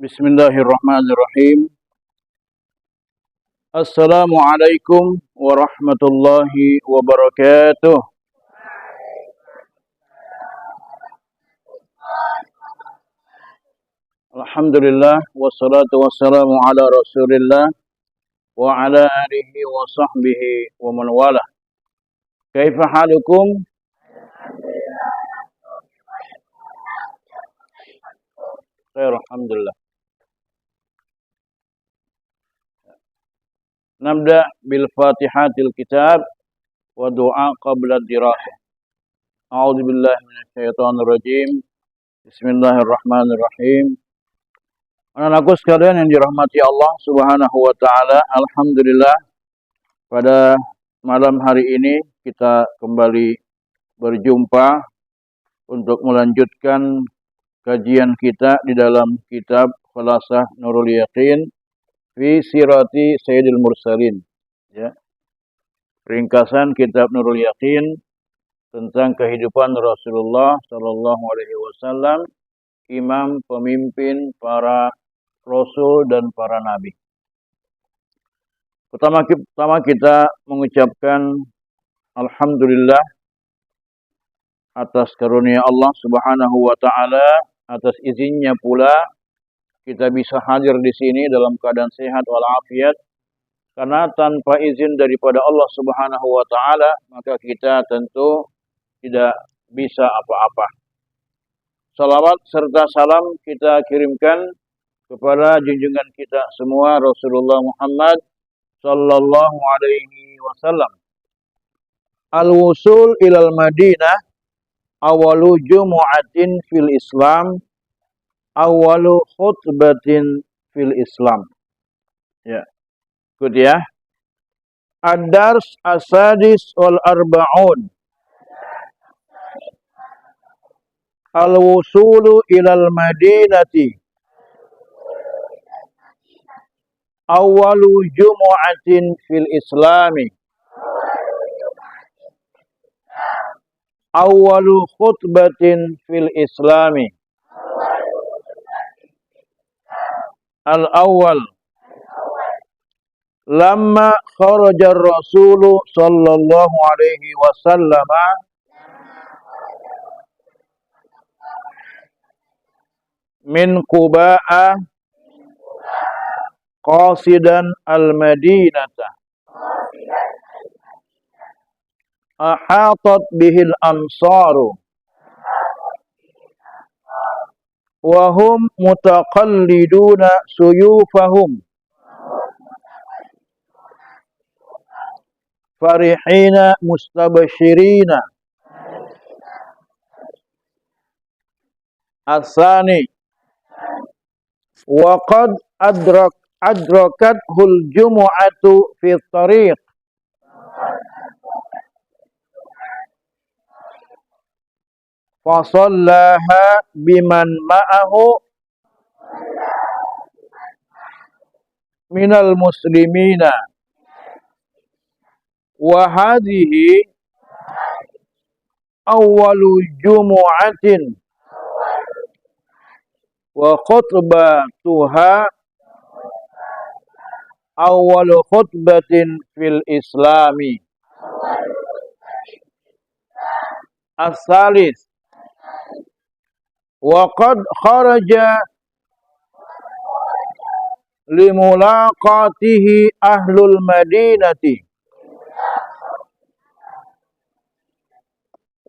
Bismillahirrahmanirrahim. Assalamualaikum warahmatullahi wabarakatuh. Alhamdulillah wassalatu wassalamu ala Rasulillah wa ala alihi wa sahbihi wa man walah. Kaifa halukum? Khair, alhamdulillah. Nabda bil Fatihatil Kitab wa du'a qabla dirasah. A'udzu billahi minasyaitonir rajim. Bismillahirrahmanirrahim. Anak-anakku sekalian yang dirahmati Allah Subhanahu wa taala, alhamdulillah pada malam hari ini kita kembali berjumpa untuk melanjutkan kajian kita di dalam kitab Khulasah Nurul Yaqin fi Sirati Sayyidil Mursalin, ya. Ringkasan kitab Nurul Yaqin tentang kehidupan Rasulullah sallallahu alaihi wasallam, imam pemimpin para rasul dan para nabi. Pertama kita mengucapkan alhamdulillah atas karunia Allah Subhanahu wa taala, atas izinnya pula kita bisa hadir di sini dalam keadaan sehat walafiat. Karena tanpa izin daripada Allah Subhanahu wa taala, maka kita tentu tidak bisa apa-apa. Salawat serta salam kita kirimkan kepada junjungan kita semua Rasulullah Muhammad sallallahu alaihi wasallam. Al-wusul ilal Madinah awalu jumu'atin fil Islam, awalu khutbatin fil Islam. Ya. Ikut ya. Ad-dars as-sadis wal arba'un. Al-wusulu ilal Madinati awalu jumu'atin fil Islami, awalu khutbatin fil Islami. Al-awwal, lamma kharaja ar-rasulu sallallahu alaihi wasallam min Quba'a qasidan al-Madinata, ahatat bihil ansaru wa hum mutaqalliduna suyufahum farihina mustabashirina. Asani, wa qad adrakathul jumu'atu fi tariq fasallaha biman ma'ahu minal muslimina wa hadhihi awwalu jumu'atin wa khutbatuha awwalu khutbatin fil Islami. As-salis, wa qad kharaja limulaqatihi ahlul Madinati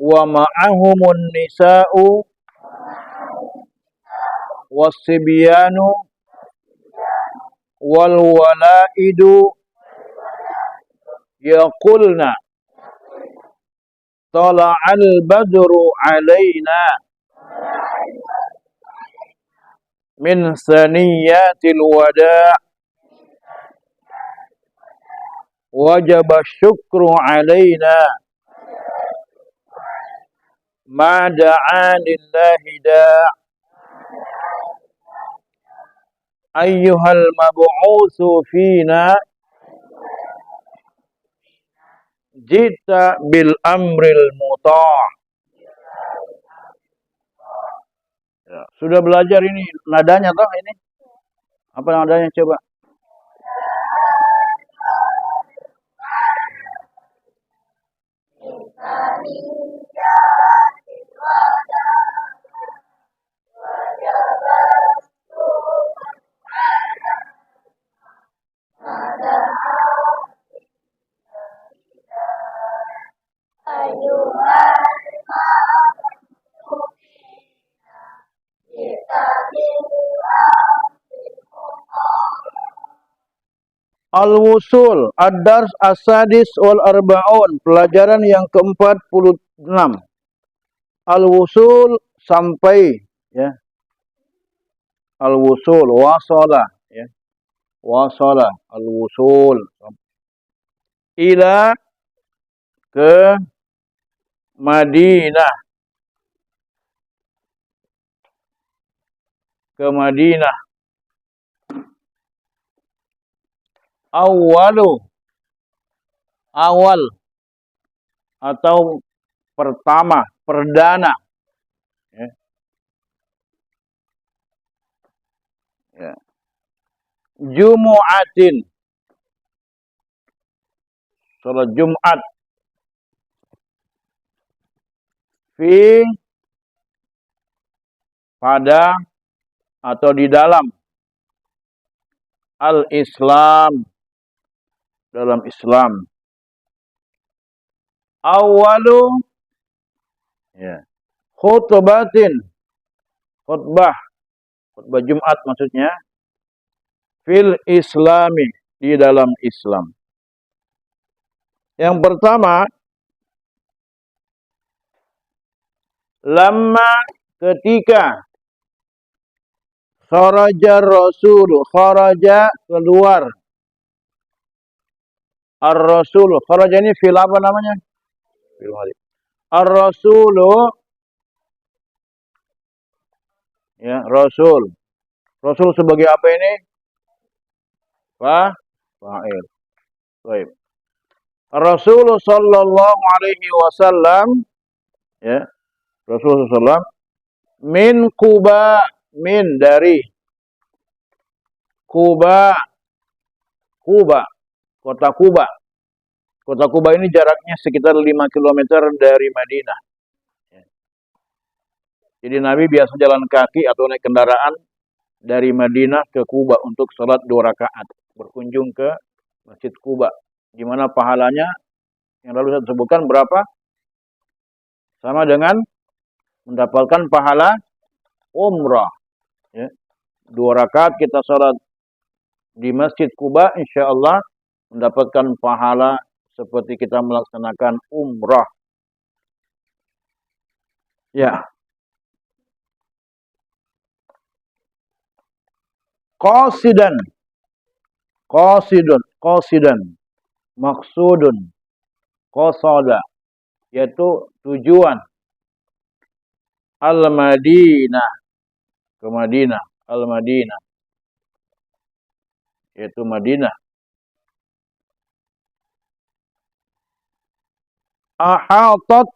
wa ma'ahumun nisa'u was-sibyanu wal walaidu yaqulna tala'al badru alaina min saniyatil wada' wajaba syukru alaina ma da'a lillahi da' ayyuhal mab'utsu fina jita bil amril muta'. Ya, sudah belajar ini nadanya toh ini? Apa nadanya coba? Al-Wusul, Ad-Dars As-Sadis wal Arba'un, pelajaran yang ke-46. Al-Wusul, sampai, ya. Al-Wusul, wasala, ya. Wasala, al-wusul. Ila, ke Madinah. Ke Madinah. Awalu, awal, atau pertama, perdana. Ya. Ya. Jumu'atin, salat Jumat. Fi, pada, atau di dalam. Al-Islam, dalam Islam. Awalu, ya. Khutbatin, khutbah Jumat maksudnya. Fil Islami, di dalam Islam. Yang pertama, lama, ketika kharaja Rasul, kharaja, keluar. Ar-Rasul, kharaja ini fil apa namanya? Fil madi. Ar-Rasulu, ya, Rasul. Rasul sebagai apa ini? Fa'il. Baik. Rasul sallallahu alaihi wasallam, ya, Rasul sallallahu min Quba, min dari Quba, Quba, kota Quba. Kota Quba ini jaraknya sekitar 5 km dari Madinah. Jadi Nabi biasa jalan kaki atau naik kendaraan dari Madinah ke Quba untuk sholat 2 rakaat. Berkunjung ke Masjid Quba. Gimana pahalanya? Yang lalu saya sebutkan berapa? Sama dengan mendapatkan pahala umrah. Ya. 2 rakaat kita sholat di Masjid Quba, insya Allah mendapatkan pahala seperti kita melaksanakan umrah. Ya. Qasidan, maksudun, qasada, yaitu tujuan. Al-Madinah, ke Madinah, Al-Madinah, yaitu Madinah. Ahatat,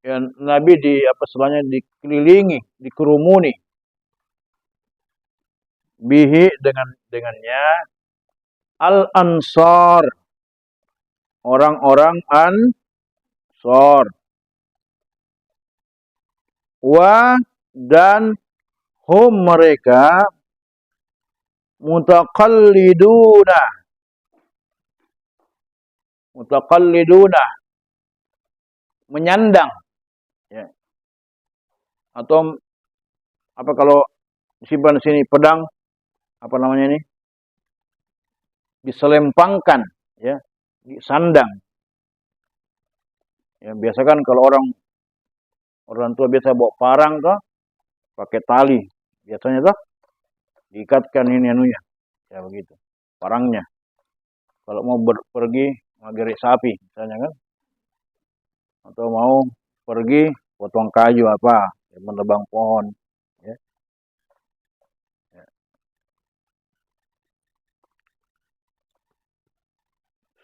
ya, Nabi dikelilingi, dikerumuni. Bihi, dengannya. Al-Ansar, orang-orang Ansar. Wa, dan hum, mereka. Mutaqalliduna, menyandang, ya. Atau apa kalau disimpan di sini pedang, apa namanya ini? Diselempangkan, ya, disandang. Ya, biasa kan kalau orang tua biasa bawa parang toh, pakai tali. Biasanya toh diikatkan ini anunya. Ya begitu. Parangnya. Kalau mau pergi ngagerik sapi misalnya kan. Atau mau pergi potong kayu apa, ya, menebang pohon, ya. Ya.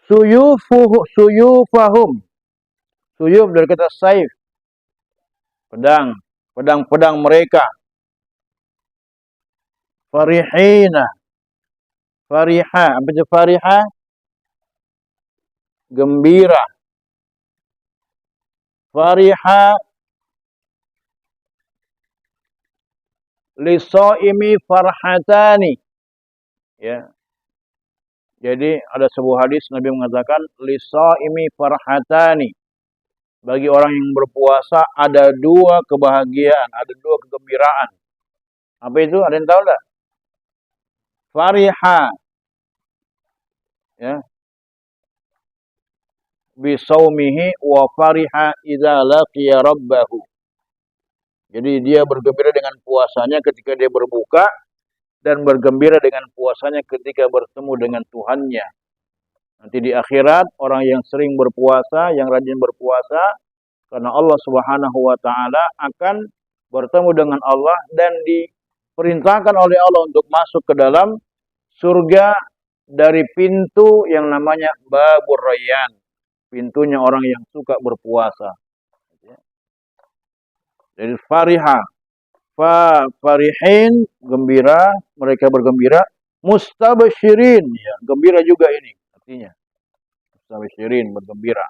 Suyufahum. Suyuf dari kata saif, pedang. pedang-pedang mereka. Farihina. Fariha. Apa itu fariha? Gembira. Fariha lisaimi farhatani. Ya. Jadi ada sebuah hadis Nabi mengatakan lisaimi farhatani. Bagi orang yang berpuasa ada dua kebahagiaan, ada dua kegembiraan. Apa itu? Ada yang tahu enggak? Fariha, ya, bisaumihi wa fariha idza laqiya rabbahu. Jadi dia bergembira dengan puasanya ketika dia berbuka dan bergembira dengan puasanya ketika bertemu dengan Tuhannya. Nanti di akhirat orang yang sering berpuasa, yang rajin berpuasa karena Allah Subhanahu wa taala akan bertemu dengan Allah dan diperintahkan oleh Allah untuk masuk ke dalam surga dari pintu yang namanya Babur Rayyan. Pintunya orang yang suka berpuasa. Jadi fariha. Farihin, gembira, mereka bergembira. Mustabsyirin, ya, gembira juga ini artinya. Mustabsyirin, bergembira.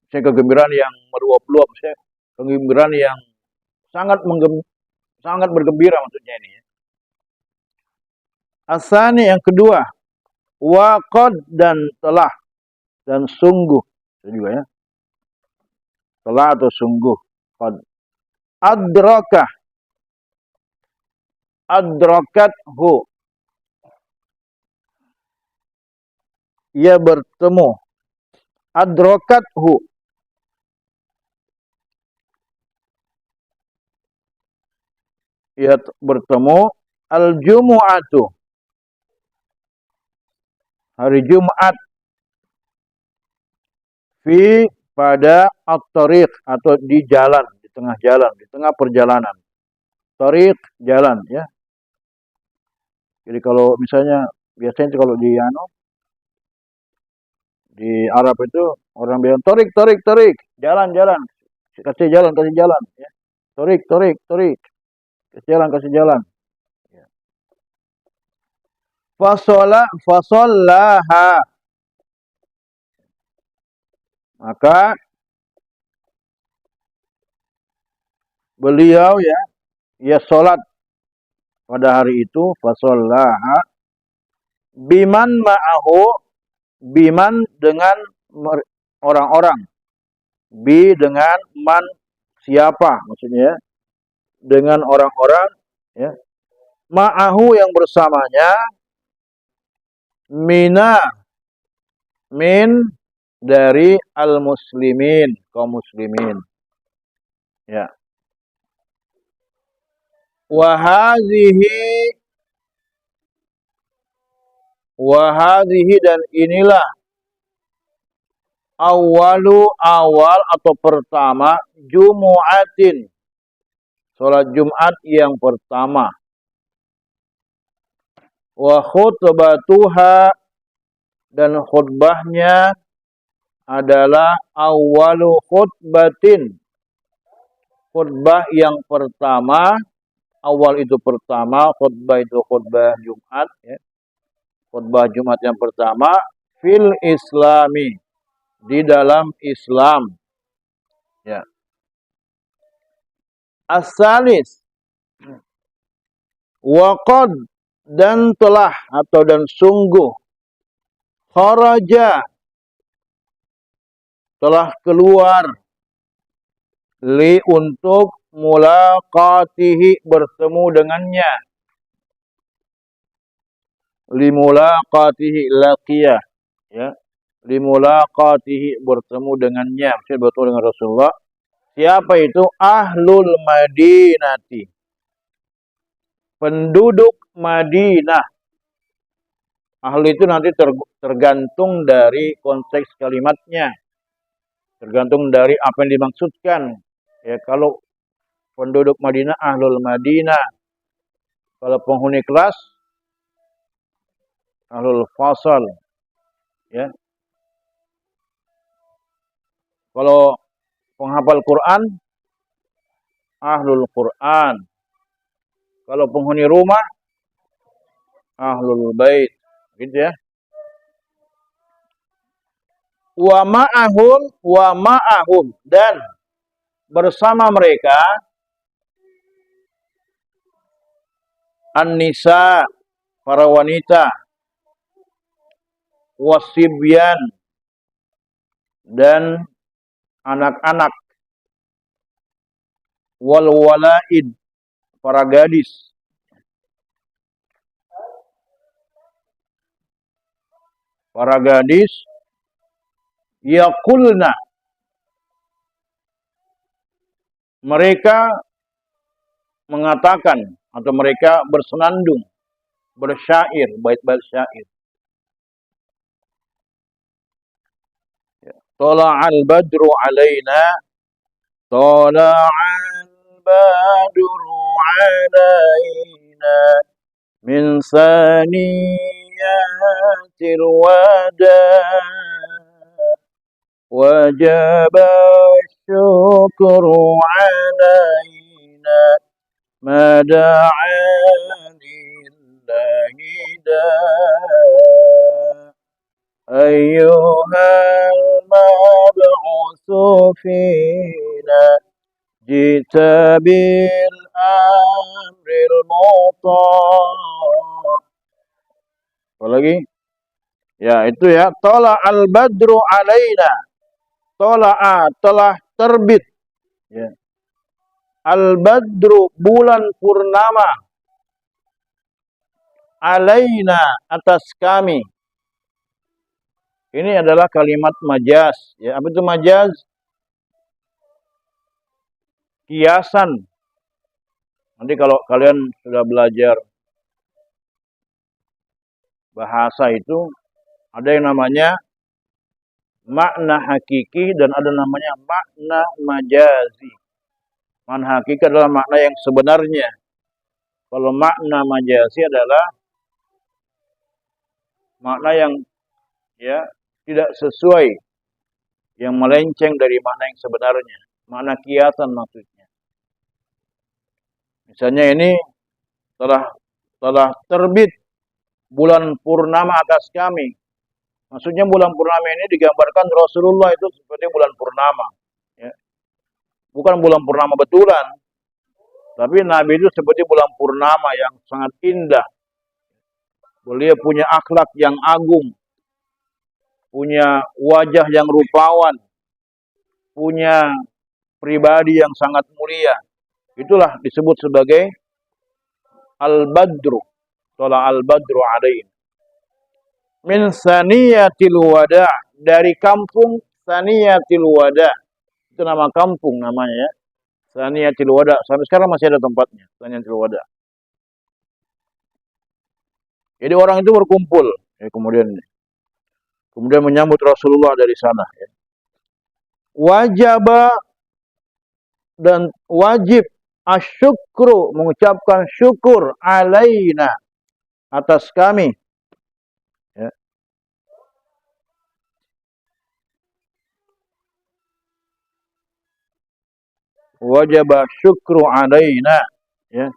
Saya kegembiraan yang meluap-luap, saya kegembiraan yang sangat bergembira maksudnya ini. Ya. Asani yang kedua, waqad dan telah dan sungguh. Itu juga ya. Telah atau sungguh. Qad. Adrakah. Adrakathu. Ia bertemu. Adrakathu. Ia bertemu. Al-Jumu'atu. Hari Jumat. Pada at-tariq atau di jalan, di tengah jalan, di tengah perjalanan. Tariq, jalan, ya. Jadi kalau misalnya, biasanya kalau di Arab itu, orang bilang, tariq, jalan, kasih jalan, ya. Tariq, kasih jalan. Ya. Fasollaha. Maka beliau ya sholat pada hari itu fasollaha biman ma'ahu, biman dengan orang-orang, bi dengan man siapa maksudnya, dengan orang-orang, ya, ma'ahu yang bersamanya, min dari al-muslimin, kaum muslimin. Ya. Wahadhihi dan inilah awal atau pertama Jumu'atin. Salat Jumat yang pertama. Wa khutbatuha dan khutbahnya adalah awalu khutbatin. Khutbah yang pertama, awal itu pertama, khutbah itu khutbah Jumat, ya. Khutbah Jumat yang pertama fil Islami, di dalam Islam. Ya. As-salis waqad dan telah atau dan sungguh kharaja telah keluar li untuk mulaqatihi bertemu dengannya, li mulaqatihi laqiyah, ya, li mulaqatihi bertemu dengannya, maksudnya bertemu dengan Rasulullah. Siapa itu? Ahlul Madinati, penduduk Madinah. Ahlu itu nanti tergantung dari konteks kalimatnya. Tergantung dari apa yang dimaksudkan. Ya, kalau penduduk Madinah, Ahlul Madinah. Kalau penghuni kelas, Ahlul Fasal. Ya. Kalau penghafal Quran, ahlul Quran. Kalau penghuni rumah, ahlul bait. Gitu ya. Wa ma'ahum dan bersama mereka an-nisa, para wanita, wasibyan dan anak-anak, wal walaid, para gadis. Para gadis yaqulna, mereka mengatakan atau mereka bersenandung, bersyair, bait-bait syair. Tala'al badru alaina, tala'al badru alaina min saniyatil wada' wajaba syukru alaina ma da'a lillahi da' ayyuhal mab'utsu fina jita bil amril muta'. Apa lagi? Ya, itu ya. Tola al badru alaina. Tola'a, telah terbit. Ya. Al badru, bulan purnama. Alaina, atas kami. Ini adalah kalimat majaz. Ya, apa itu majaz? Kiasan. Nanti kalau kalian sudah belajar bahasa itu, ada yang namanya makna hakiki dan ada namanya makna majazi. Makna hakiki adalah makna yang sebenarnya. Kalau makna majazi adalah makna yang ya tidak sesuai, yang melenceng dari makna yang sebenarnya. Makna kiasan maksudnya. Misalnya ini telah terbit bulan purnama atas kami. Maksudnya bulan purnama ini digambarkan Rasulullah itu seperti bulan purnama. Ya. Bukan bulan purnama betulan. Tapi Nabi itu seperti bulan purnama yang sangat indah. Beliau punya akhlak yang agung. Punya wajah yang rupawan. Punya pribadi yang sangat mulia. Itulah disebut sebagai Al-Badru. Tala Al-Badru alaina. Min saniyatil wada', dari kampung Saniyatil Wada'. Itu nama kampung namanya ya. Saniyatil Wada'. Sampai sekarang masih ada tempatnya, Saniyatil Wada'. Jadi orang itu berkumpul ya, kemudian menyambut Rasulullah dari sana ya. Dan wajib asyukru, mengucapkan syukur alaina, atas kami. Ya. Wajib syukru alaina, ya.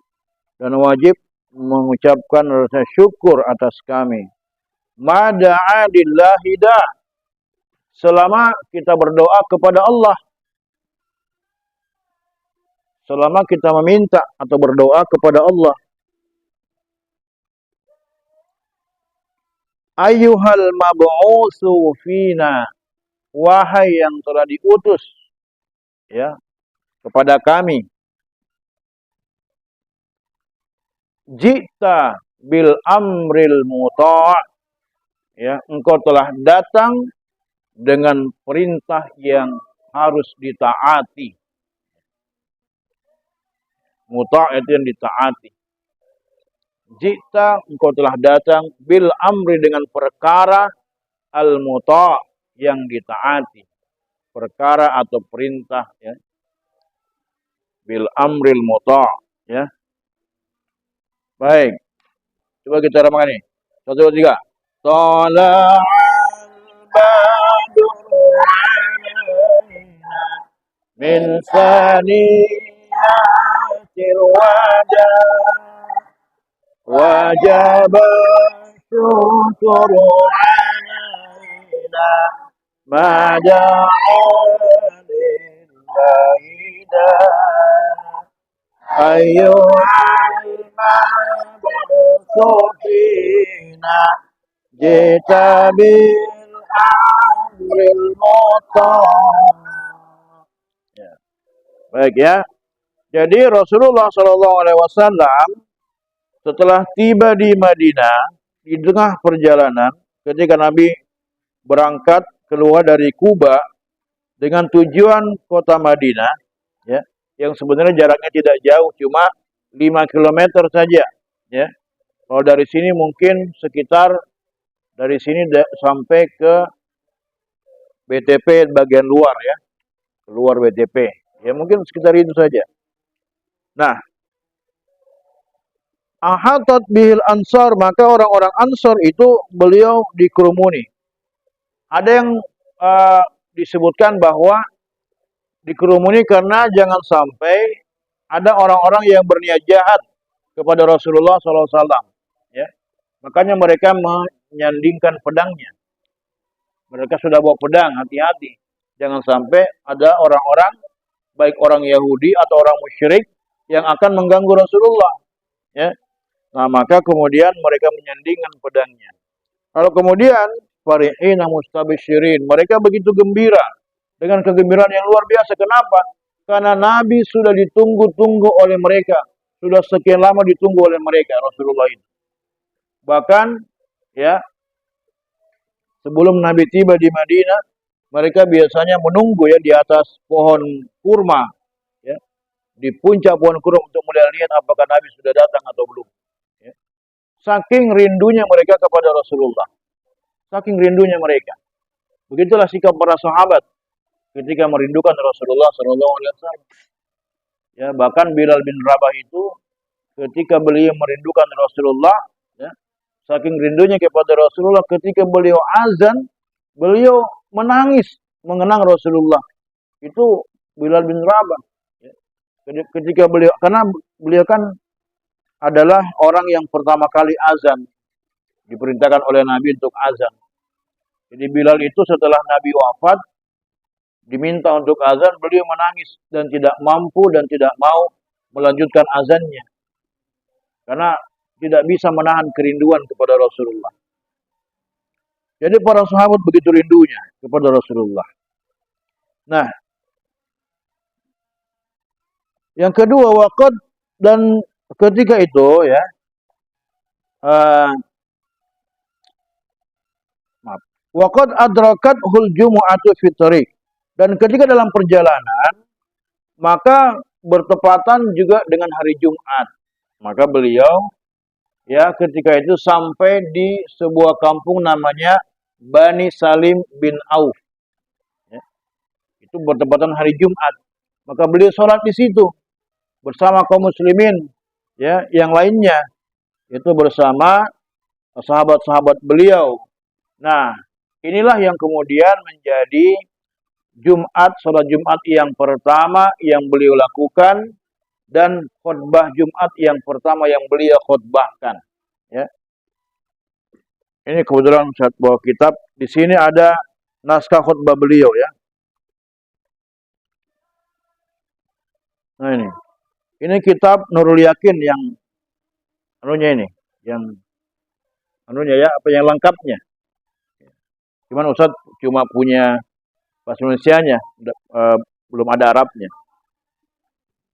Dan wajib mengucapkan rasa syukur atas kami. Mada'a lillahi da, selama kita berdoa kepada Allah. Selama kita meminta atau berdoa kepada Allah. Ayyuhal mab'utsu fina, wahai yang telah diutus ya kepada kami. Jita bil amril muta', ya, engkau telah datang dengan perintah yang harus ditaati. Muta' itu yang ditaati. Jita, engkau telah datang bil amri, dengan perkara al muta', yang ditaati. Perkara atau perintah ya. Bil amril muta', ya. Baik. Coba kita ramakan nih. 1, 2, 3. Tala'al badru alaina min saniyah atil wajah wajib syukru alaina mada'alillahi ayyuhal mabsufina jita bil amril mutam. Ya. Baik ya. Jadi Rasulullah SAW setelah tiba di Madinah di tengah perjalanan ketika Nabi berangkat keluar dari Kuba dengan tujuan kota Madinah, ya, yang sebenarnya jaraknya tidak jauh, cuma 5 kilometer saja, ya. Kalau dari sini mungkin sekitar dari sini sampai ke BTP bagian luar, ya, keluar BTP, ya mungkin sekitar itu saja. Nah, ahatat bihil ansar, maka orang-orang ansar itu beliau dikerumuni. Ada yang disebutkan bahwa dikerumuni karena jangan sampai ada orang-orang yang berniat jahat kepada Rasulullah SAW. Ya. Makanya mereka menyandingkan pedangnya. Mereka sudah bawa pedang, hati-hati. Jangan sampai ada orang-orang, baik orang Yahudi atau orang musyrik, yang akan mengganggu Rasulullah. Ya. Nah, maka kemudian mereka menyandingkan pedangnya. Lalu kemudian farihina mustabishirin, mereka begitu gembira dengan kegembiraan yang luar biasa. Kenapa? Karena Nabi sudah ditunggu-tunggu oleh mereka, sudah sekian lama ditunggu oleh mereka Rasulullah ini. Bahkan ya, sebelum Nabi tiba di Madinah, mereka biasanya menunggu ya di atas pohon kurma, ya, di puncak pohon kurma untuk melihat apakah Nabi sudah datang atau belum. Ya. Saking rindunya mereka kepada Rasulullah. Saking rindunya mereka. Begitulah sikap para sahabat ketika merindukan Rasulullah SAW. Ya, bahkan Bilal bin Rabah itu ketika beliau merindukan Rasulullah, ya, saking rindunya kepada Rasulullah, ketika beliau azan, beliau menangis mengenang Rasulullah. Itu Bilal bin Rabah. Ya. Ketika beliau, karena beliau kan adalah orang yang pertama kali azan, diperintahkan oleh Nabi untuk azan. Jadi Bilal itu setelah Nabi wafat, diminta untuk azan, beliau menangis dan tidak mampu dan tidak mau melanjutkan azannya. Karena tidak bisa menahan kerinduan kepada Rasulullah. Jadi para sahabat begitu rindunya kepada Rasulullah. Nah, yang kedua, waqad, dan ketika itu ya, waqad adrakat hul jumu'atu fitri. Dan ketika dalam perjalanan, maka bertepatan juga dengan hari Jumat. Maka beliau ya ketika itu sampai di sebuah kampung namanya Bani Salim bin Auf. Ya. Itu bertepatan hari Jumat. Maka beliau sholat di situ bersama kaum muslimin, ya, yang lainnya, itu bersama sahabat-sahabat beliau. Nah, inilah yang kemudian menjadi sholat Jumat yang pertama yang beliau lakukan dan khutbah Jumat yang pertama yang beliau khutbahkan. Ya. Ini kebetulan saya bawa kitab. Di sini ada naskah khutbah beliau ya. Nah ini. Ini kitab Nurul Yakin yang anunya ini, yang anunya ya, apa yang lengkapnya. Cuman Ustaz cuma punya bahasa Indonesianya, belum ada Arabnya.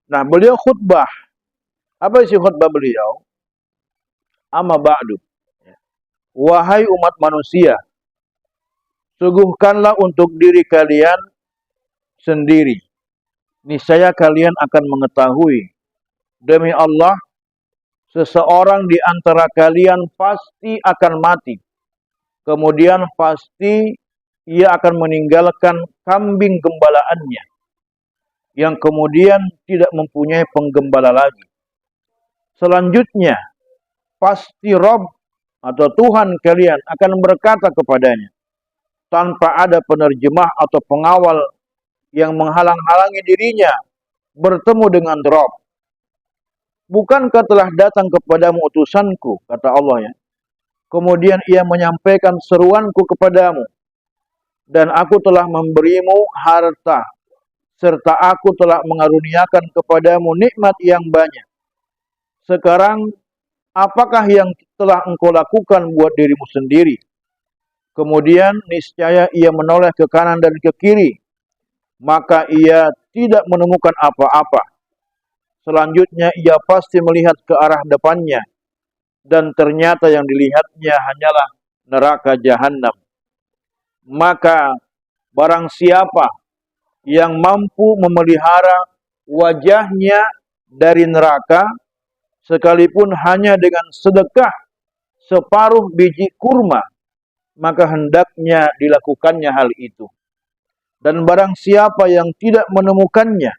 Nah, beliau khutbah. Apa isi khutbah beliau? Amma ba'du. Wahai umat manusia, suguhkanlah untuk diri kalian sendiri. Niscaya kalian akan mengetahui, demi Allah, seseorang di antara kalian pasti akan mati. Kemudian pasti ia akan meninggalkan kambing gembalaannya, yang kemudian tidak mempunyai penggembala lagi. Selanjutnya, pasti Rabb atau Tuhan kalian akan berkata kepadanya, tanpa ada penerjemah atau pengawal yang menghalang-halangi dirinya bertemu dengan Rabb. Bukankah telah datang kepadamu utusanku, kata Allah ya. Kemudian ia menyampaikan seruanku kepadamu. Dan aku telah memberimu harta. Serta aku telah mengaruniakan kepadamu nikmat yang banyak. Sekarang, apakah yang telah engkau lakukan buat dirimu sendiri? Kemudian niscaya ia menoleh ke kanan dan ke kiri. Maka ia tidak menemukan apa-apa. Selanjutnya ia pasti melihat ke arah depannya. Dan ternyata yang dilihatnya hanyalah neraka jahanam. Maka barang siapa yang mampu memelihara wajahnya dari neraka, sekalipun hanya dengan sedekah separuh biji kurma, maka hendaknya dilakukannya hal itu. Dan barang siapa yang tidak menemukannya,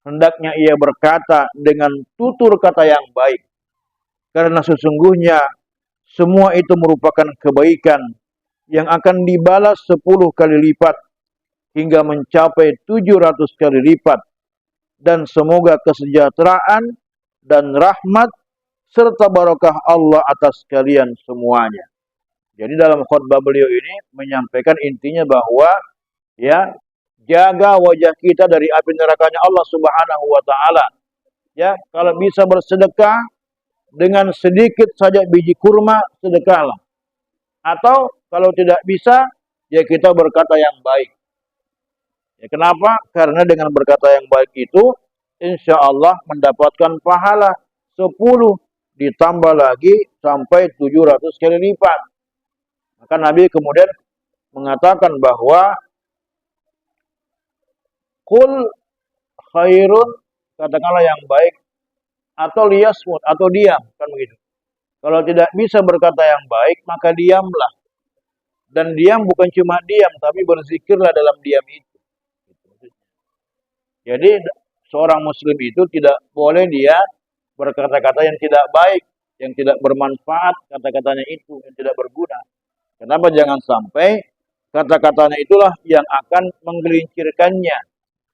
hendaknya ia berkata dengan tutur kata yang baik. Karena sesungguhnya semua itu merupakan kebaikan yang akan dibalas 10 kali lipat hingga mencapai 700 kali lipat. Dan semoga kesejahteraan dan rahmat serta barakah Allah atas kalian semuanya. Jadi dalam khutbah beliau ini menyampaikan intinya bahwa ya, jaga wajah kita dari api nerakanya Allah Subhanahu wa taala. Ya, kalau bisa bersedekah dengan sedikit saja biji kurma, sedekahlah. Atau kalau tidak bisa, ya kita berkata yang baik. Ya, kenapa? Karena dengan berkata yang baik itu, insya Allah mendapatkan pahala 10 ditambah lagi sampai 700 kali lipat. Maka Nabi kemudian mengatakan bahwa Qul khairun, katakanlah yang baik, atau liyasmut, atau diam, kan begitu. Kalau tidak bisa berkata yang baik, maka diamlah. Dan diam bukan cuma diam, tapi berzikirlah dalam diam itu. Jadi seorang muslim itu tidak boleh dia berkata-kata yang tidak baik, yang tidak bermanfaat, kata-katanya itu yang tidak berguna. Kenapa? Jangan sampai kata-katanya itulah yang akan menggelincirkannya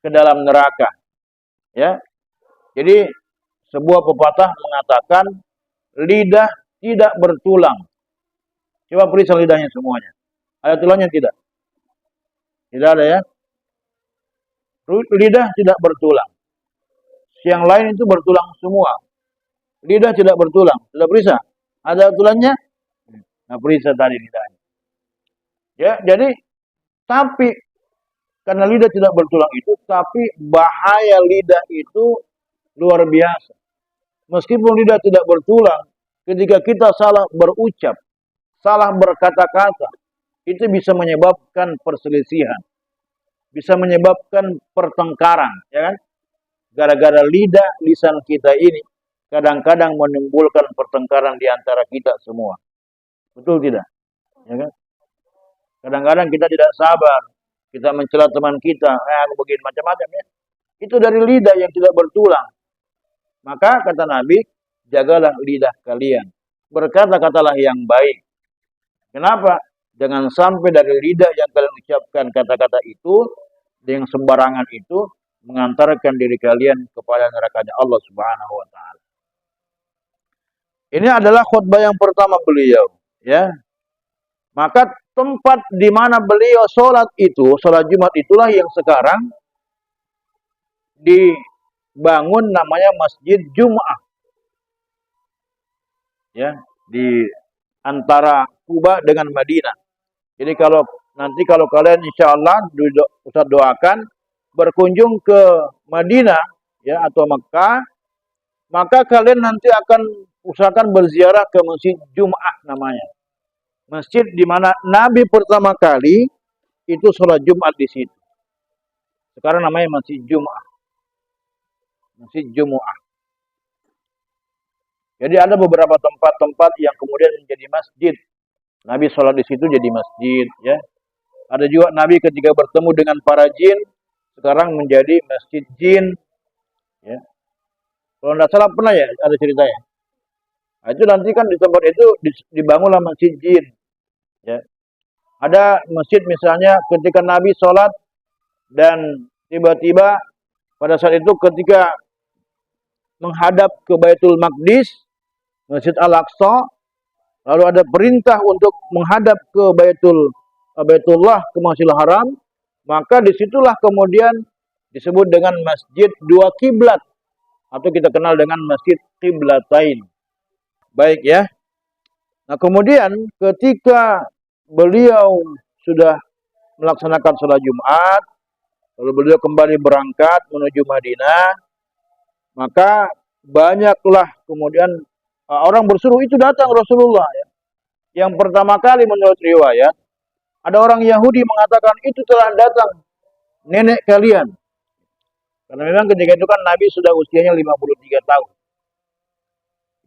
ke dalam neraka. Ya. Jadi sebuah pepatah mengatakan lidah tidak bertulang. Coba periksa lidahnya semuanya. Ada tulangnya tidak? Tidak ada ya. Lidah tidak bertulang. Yang lain itu bertulang semua. Lidah tidak bertulang. Sudah periksa? Ada tulangnya? Nah, periksa tadi lidahnya. Ya, jadi tapi karena lidah tidak bertulang itu, tapi bahaya lidah itu luar biasa. Meskipun lidah tidak bertulang, ketika kita salah berucap, salah berkata-kata, itu bisa menyebabkan perselisihan. Bisa menyebabkan pertengkaran, ya kan? Gara-gara lidah, lisan kita ini kadang-kadang menimbulkan pertengkaran di antara kita semua. Betul tidak? Ya kan? Kadang-kadang kita tidak sabar, kita mencela teman kita, aku begini macam-macam ya. Itu dari lidah yang tidak bertulang. Maka kata Nabi, jagalah lidah kalian. Berkata-katalah yang baik. Kenapa? Jangan sampai dari lidah yang kalian ucapkan kata-kata itu, yang sembarangan itu, mengantarkan diri kalian kepada nerakanya Allah Subhanahu wa taala. Ini adalah khutbah yang pertama beliau, ya. Maka tempat di mana beliau sholat itu, sholat Jumat itulah yang sekarang dibangun namanya Masjid Jum'ah. Ya, di antara Kuba dengan Madinah. Jadi nanti kalau kalian insya Allah Ustaz doakan berkunjung ke Madinah ya atau Mekah, maka kalian nanti akan usahakan berziarah ke Masjid Jum'ah namanya. Masjid di mana Nabi pertama kali itu sholat Jumat di situ. Sekarang namanya Masjid Jum'ah. Masjid Jum'ah. Jadi ada beberapa tempat-tempat yang kemudian menjadi masjid. Nabi sholat di situ jadi masjid, ya. Ada juga Nabi ketika bertemu dengan para jin, sekarang menjadi masjid jin, ya. Kalau tidak salah pernah ya ada ceritanya. Nah, itu nanti kan di tempat itu dibangunlah masjid jin, ya. Ada masjid misalnya ketika Nabi sholat dan tiba-tiba pada saat itu ketika menghadap ke Baitul Maqdis, Masjid Al-Aqsa, lalu ada perintah untuk menghadap ke Baitullah, ke Masjidil Haram, maka disitulah kemudian disebut dengan Masjid Dua Kiblat, atau kita kenal dengan Masjid Qiblatain. Baik ya. Nah kemudian ketika beliau sudah melaksanakan sholat Jumat, lalu beliau kembali berangkat menuju Madinah, maka banyaklah kemudian orang berseru itu datang Rasulullah. Ya. Yang pertama kali menurut riwayat, ada orang Yahudi mengatakan itu telah datang nenek kalian. Karena memang ketika itu kan Nabi sudah usianya 53 tahun.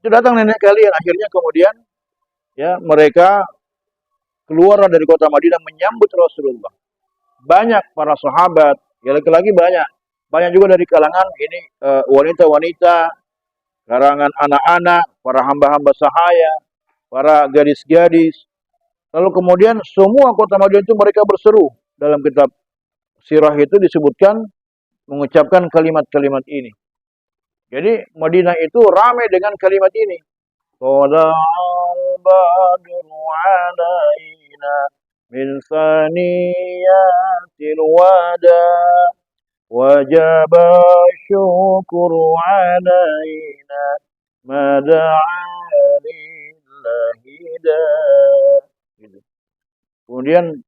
Itu datang nenek kalian. Akhirnya kemudian ya mereka keluar dari kota Madinah menyambut Rasulullah. Banyak para sahabat, ya laki-laki banyak. Banyak juga dari kalangan ini wanita-wanita, kalangan anak-anak, para hamba-hamba sahaya, para gadis-gadis. Lalu kemudian semua kota Madinah itu mereka berseru. Dalam kitab sirah itu disebutkan mengucapkan kalimat-kalimat ini. Jadi Madinah itu ramai dengan kalimat ini. Tala'al badru alaina min saniyatil wada wajaba syukru alaina mada'a lillahi da. Kemudian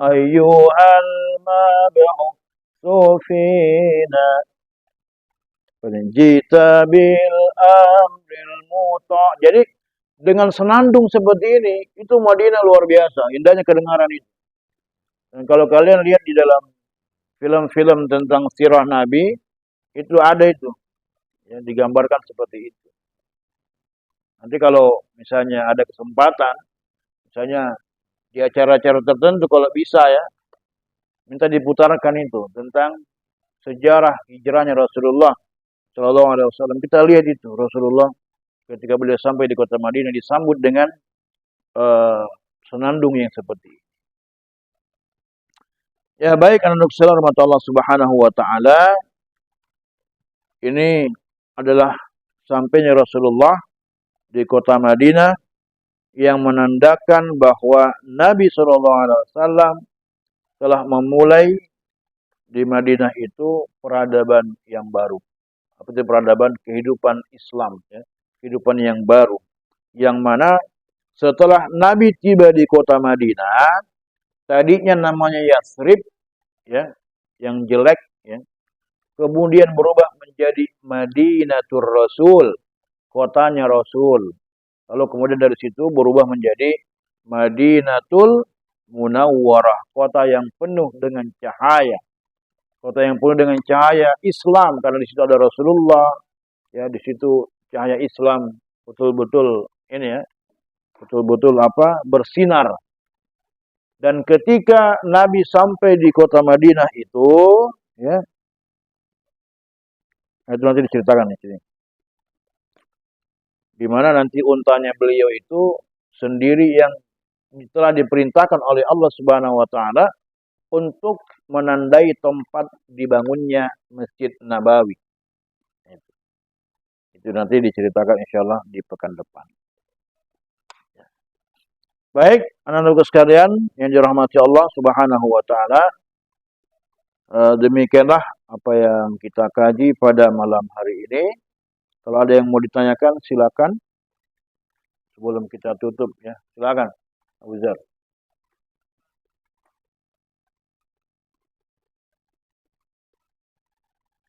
ayyuhal mab'utsu fina jita bil amril muta'. Jadi dengan senandung seperti ini, itu Madinah luar biasa, indahnya kedengaran itu. Dan kalau kalian lihat di dalam film-film tentang sirah Nabi, itu ada itu, yang digambarkan seperti itu. Nanti kalau misalnya ada kesempatan, misalnya di acara-acara tertentu kalau bisa ya, minta diputarkan itu tentang sejarah hijrahnya Rasulullah Shallallahu Alaihi Wasallam. Kita lihat itu Rasulullah ketika beliau sampai di kota Madinah disambut dengan senandung yang seperti ini. Ya baik, anak-anak sekalian rahmatullah subhanahu wa ta'ala. Ini adalah sampainya Rasulullah di kota Madinah yang menandakan bahwa Nabi Shallallahu Alaihi Wasallam telah memulai di Madinah itu peradaban yang baru. Apa itu peradaban? Kehidupan Islam, ya. Kehidupan yang baru. Yang mana setelah Nabi tiba di kota Madinah, tadinya namanya Yathrib, ya, yang jelek, ya, kemudian berubah menjadi Madinatul Rasul, kotanya Rasul. Lalu kemudian dari situ berubah menjadi Madinatul Munawwarah, kota yang penuh dengan cahaya. Kota yang penuh dengan cahaya Islam, karena di situ ada Rasulullah, ya di situ cahaya Islam betul-betul ini ya, betul-betul bersinar. Dan ketika Nabi sampai di kota Madinah itu, ya, itu nanti diceritakan di sini. Di mana nanti untanya beliau itu sendiri yang telah diperintahkan oleh Allah Subhanahu wa taala untuk menandai tempat dibangunnya Masjid Nabawi. Itu nanti diceritakan insyaallah di pekan depan. Baik, anak-anak sekalian yang dirahmati Allah Subhanahu wa taala, demikianlah apa yang kita kaji pada malam hari ini. Kalau ada yang mau ditanyakan silakan. Sebelum kita tutup ya, silakan Abu Zar.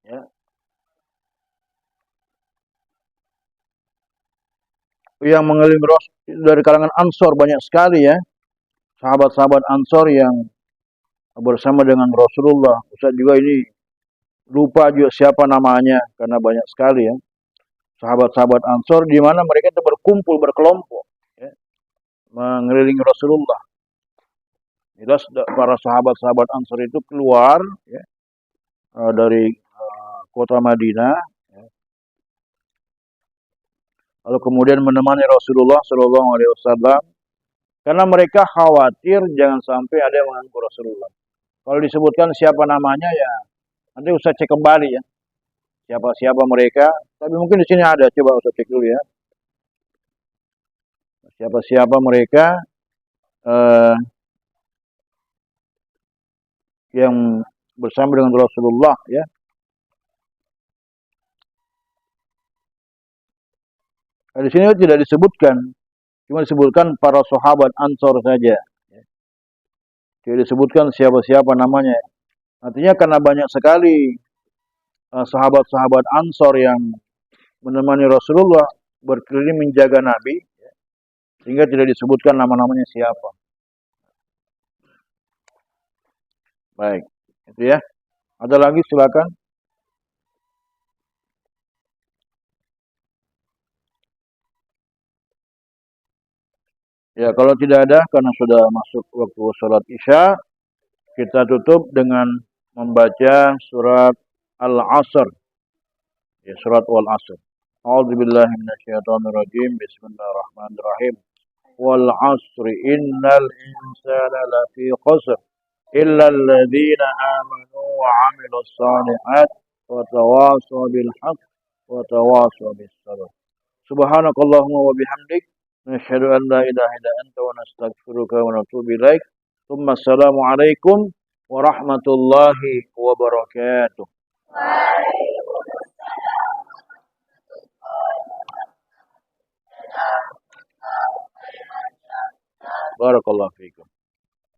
Ya. Yang mengelilingi Rasul dari kalangan Ansor banyak sekali ya. Sahabat-sahabat Ansor yang bersama dengan Rasulullah. Ustaz juga ini lupa juga siapa namanya karena banyak sekali ya. Sahabat-sahabat Ansor di mana mereka itu berkumpul berkelompok ya, mengelilingi Rasulullah. Jelas para sahabat-sahabat Ansor itu keluar ya, dari kota Madinah ya. Lalu kemudian menemani Rasulullah Shallallahu Alaihi Wasallam karena mereka khawatir jangan sampai ada yang mengganggu Rasulullah. Kalau disebutkan siapa namanya ya Nanti Ustaz cek kembali ya, siapa-siapa mereka. Tapi mungkin di sini ada, coba Ustaz cek dulu ya. Siapa-siapa mereka eh, yang bersama dengan Rasulullah ya. Nah, di sini tidak disebutkan, cuma disebutkan para sahabat Ansor saja. Tidak disebutkan siapa-siapa namanya. Artinya karena banyak sekali sahabat-sahabat Ansor yang menemani Rasulullah berkeliling menjaga Nabi, sehingga tidak disebutkan nama-namanya siapa. Baik, itu ya. Ada lagi silakan. Ya, kalau tidak ada karena sudah masuk waktu sholat Isya, kita tutup dengan membaca surat Al-Asr. Ya, surat Al-Asr. A'udzubillahi minasyaitonirrajim. Bismillahirrahmanirrahim. Wal 'asri innal insana lafi khusr illa alladhina amanu wa 'amilus shalihat wa tawasaw bil haqq wa tawasaw bis sabr. Subhanakallahumma wa bihamdik nashhadu an la ilaha illa anta wa nastaghfiruka wa natubu ilaik. Tsumma assalamu alaikum warahmatullahi wabarakatuh. Barakallahu fiik.